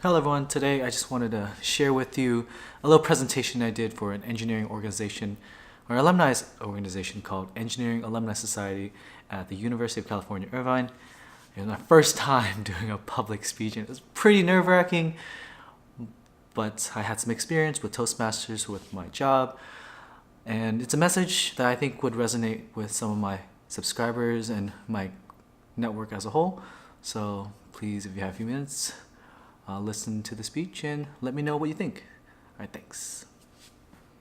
Hello everyone, today I just wanted to share with you a little presentation I did for an engineering organization or alumni organization called Engineering Alumni Society at the University of California Irvine. It was my first time doing a public speech and it was pretty nerve-wracking, but I had some experience with Toastmasters with my job, and it's a message that I think would resonate with some of my subscribers and my network as a whole. So please, if you have a few minutes, listen to the speech and let me know what you think. All right, thanks.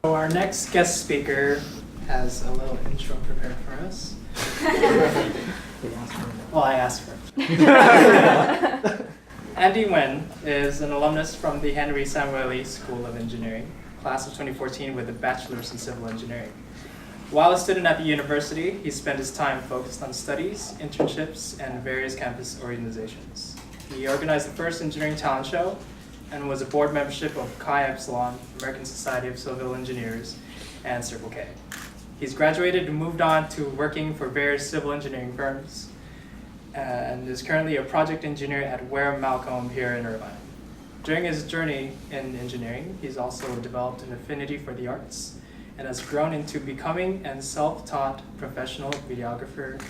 So our next guest speaker has a little intro prepared for us. Well, I asked for it. Andy Nguyen is an alumnus from the Henry Samueli School of Engineering, class of 2014 with a bachelor's in civil engineering. While a student at the university, he spent his time focused on studies, internships, and various campus organizations. He organized the first engineering talent show and was a board membership of Chi Epsilon, American Society of Civil Engineers, and Circle K. He's graduated and moved on to working for various civil engineering firms and is currently a project engineer at Ware Malcolm here in Irvine. During his journey in engineering, he's also developed an affinity for the arts and has grown into becoming a self-taught professional videographer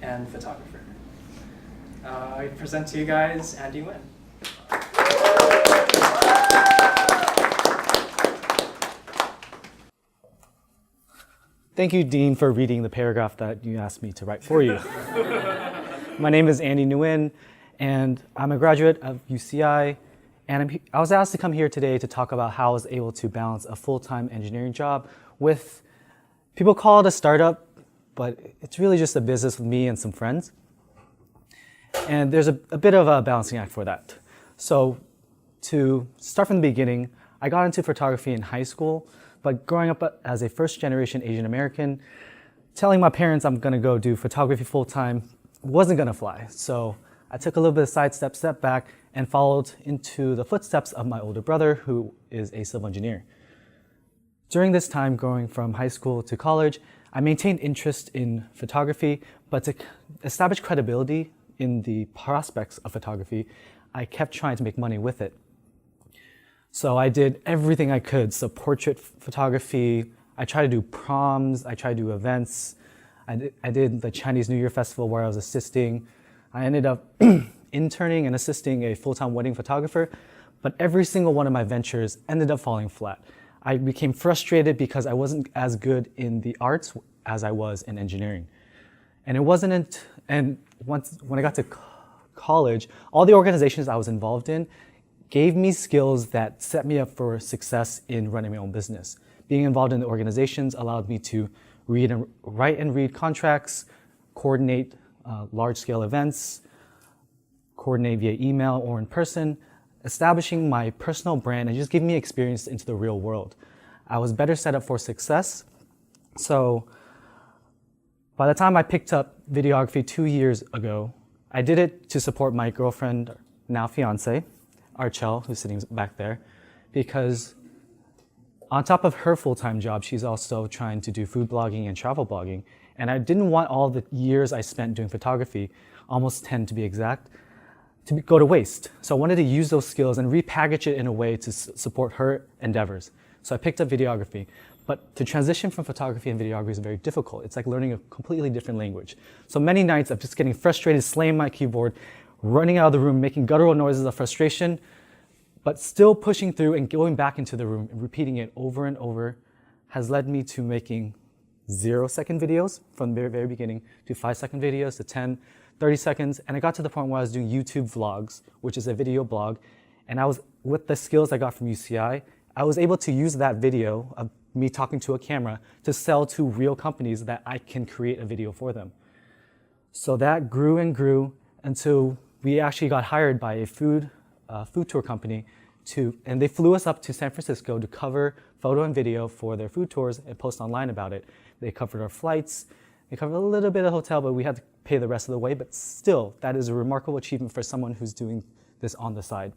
and photographer. I present to you guys Andy Nguyen. Thank you, Dean, for reading the paragraph that you asked me to write for you. My name is Andy Nguyen, and I'm a graduate of UCI, and I was asked to come here today to talk about how I was able to balance a full-time engineering job with, people call it a startup, but it's really just a business with me and some friends. And there's a bit of a balancing act for that. So to start from the beginning, I got into photography in high school, but growing up as a first-generation Asian American, telling my parents I'm gonna go do photography full-time wasn't gonna fly. So I took a little bit of step back, and followed into the footsteps of my older brother, who is a civil engineer. During this time, going from high school to college, I maintained interest in photography, but to establish credibility in the prospects of photography, I kept trying to make money with it. So I did everything I could. So portrait photography, I tried to do proms, I tried to do events. I did the Chinese New Year Festival where I was assisting. I ended up interning and assisting a full-time wedding photographer, but every single one of my ventures ended up falling flat. I became frustrated because I wasn't as good in the arts as I was in engineering. And it wasn't, when I got to college, all the organizations I was involved in gave me skills that set me up for success in running my own business. Being involved in the organizations allowed me to write and read contracts, coordinate large-scale events, coordinate via email or in person, establishing my personal brand and just giving me experience into the real world. I was better set up for success. So by the time I picked up videography 2 years ago, I did it to support my girlfriend, now fiance, Archel, who's sitting back there, because on top of her full-time job, she's also trying to do food blogging and travel blogging. And I didn't want all the years I spent doing photography, almost 10 to be exact, to go to waste. So I wanted to use those skills and repackage it in a way to support her endeavors. So I picked up videography. But to transition from photography and videography is very difficult. It's like learning a completely different language. So many nights I'm just getting frustrated, slamming my keyboard, running out of the room, making guttural noises of frustration, but still pushing through and going back into the room and repeating it over and over has led me to making 0-second videos from the very, very beginning to 5-second videos to 10, 30 seconds. And I got to the point where I was doing YouTube vlogs, which is a video blog. And I was, with the skills I got from UCI, I was able to use that video of me talking to a camera to sell to real companies that I can create a video for them. So that grew and grew until we actually got hired by a food tour company and they flew us up to San Francisco to cover photo and video for their food tours and post online about it. They covered our flights, they covered a little bit of hotel, but we had to pay the rest of the way. But still, that is a remarkable achievement for someone who's doing this on the side.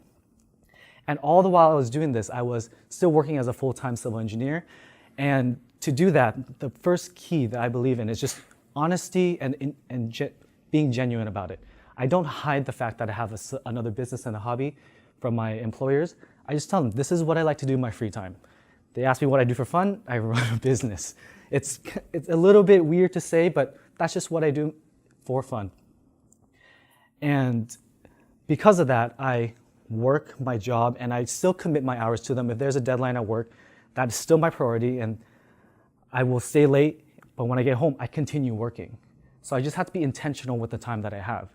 And all the while I was doing this, I was still working as a full-time civil engineer. And to do that, the first key that I believe in is just honesty and being genuine about it. I don't hide the fact that I have another business and a hobby, from my employers, I just tell them, this is what I like to do in my free time. They ask me what I do for fun, I run a business. It's a little bit weird to say, but that's just what I do for fun. And because of that, I work my job and I still commit my hours to them. If there's a deadline at work, that is still my priority, and I will stay late, but when I get home, I continue working. So I just have to be intentional with the time that I have.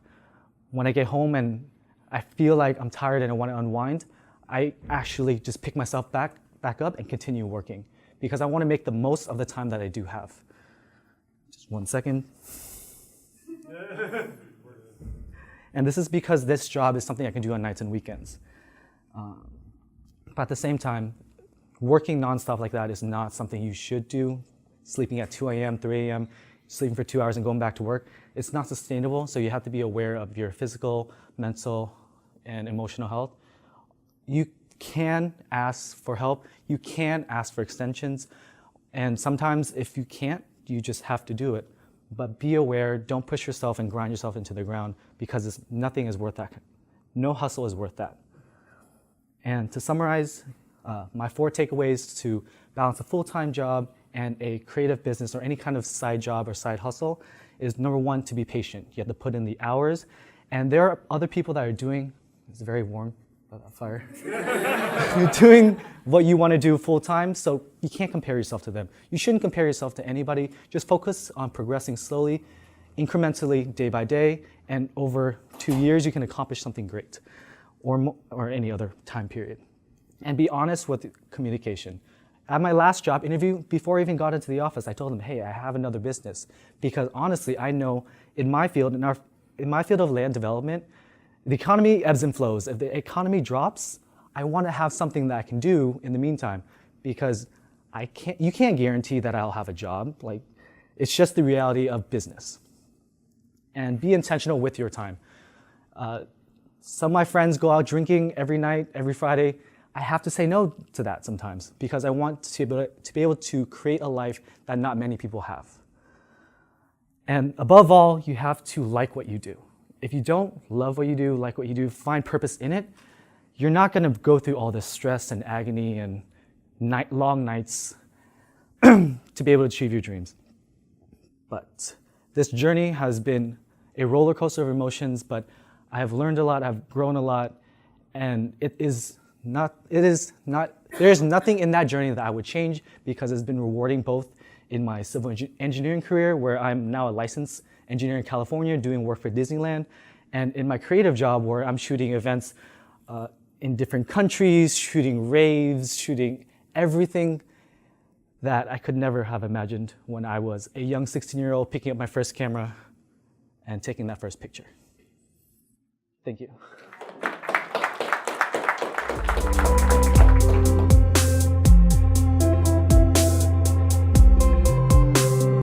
When I get home and I feel like I'm tired and I want to unwind, I actually just pick myself back up and continue working because I want to make the most of the time that I do have. Just 1 second. And this is because this job is something I can do on nights and weekends. But at the same time, working nonstop like that is not something you should do. Sleeping at 2 a.m., 3 a.m., sleeping for 2 hours and going back to work, it's not sustainable, so you have to be aware of your physical, mental, and emotional health. You can ask for help, you can ask for extensions, and sometimes if you can't, you just have to do it. But be aware, don't push yourself and grind yourself into the ground because nothing is worth that. No hustle is worth that. And to summarize, my 4 takeaways to balance a full-time job and a creative business or any kind of side job or side hustle is number 1, to be patient. You have to put in the hours. And there are other people that are doing, it's very warm, fire. You're doing what you want to do full-time, so you can't compare yourself to them. You shouldn't compare yourself to anybody. Just focus on progressing slowly, incrementally, day by day, and over 2 years, you can accomplish something great, or any other time period. And be honest with communication. At my last job interview, before I even got into the office, I told them, hey, I have another business. Because honestly, I know in my field, in my field of land development, the economy ebbs and flows. If the economy drops, I want to have something that I can do in the meantime, because you can't guarantee that I'll have a job. Like, it's just the reality of business. And be intentional with your time. Some of my friends go out drinking every night, every Friday. I have to say no to that sometimes because I want to be able to create a life that not many people have. And above all, you have to like what you do. If you don't love what you do, like what you do, find purpose in it, you're not going to go through all this stress and agony and long nights to be able to achieve your dreams. But this journey has been a roller coaster of emotions, but I have learned a lot, I've grown a lot, and there's nothing in that journey that I would change because it's been rewarding both in my civil engineering career, where I'm now a licensed engineer in California doing work for Disneyland, and in my creative job where I'm shooting events in different countries, shooting raves, shooting everything that I could never have imagined when I was a young 16-year-old picking up my first camera and taking that first picture. Thank you.